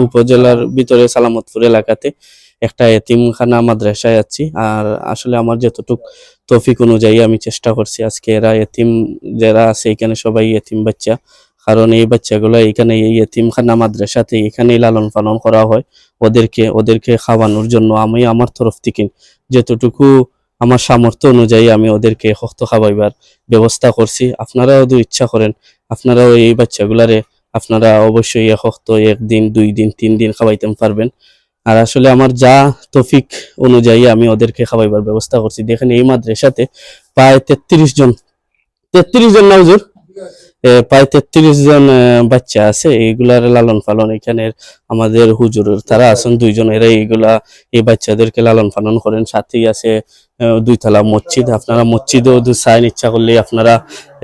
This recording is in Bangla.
উপজেলার ভিতরে সালামতপুর এলাকাতে একটা এতিমখানা মাদ্রাসায় আছি। আর আসলে আমার যতটুক তৌফিক অনুযায়ী আমি চেষ্টা করছি, আজকে এরা এতিম যারা আছে এখানে সবাই এতিম বাচ্চা। কারণ এই বাচ্চাগুলো এখানে এই এতিমখানা মাদ্রাসাতে এখানেই লালন পালন করা হয়। ওদেরকে খাওয়ানোর জন্য আমি আমার তরফ থেকে যতটুকু আমার সামর্থ্য অনুযায়ী আমি ওদেরকে হক্ত খাওয়াইবার ব্যবস্থা করছি। আপনারাও যদি ইচ্ছা করেন, আপনারাও এই বাচ্চাগুলারে আপনারা অবশ্যই হক্ত 1 দিন 2 দিন 3 দিন খাওয়াইতে পারবেন। আর আসলে আমার যা তৌফিক অনুযায়ী আমি ওদেরকে খাওয়াইবার ব্যবস্থা করছি। দেখেন এই মাদ্রাসাতে প্রায় 33 জন না হুজুর, প্রায় 33 জন বাচ্চা আছে। এইগুলার লালন পালন এখানের আমাদের হুজুর তারা আছেন 2 জন, এরা এই বাচ্চাদেরকে লালন পালন করেন। সাথেই আছে 2 তলা মসজিদ। আপনারা মসজিদও চাইন ইচ্ছা করলে আপনারা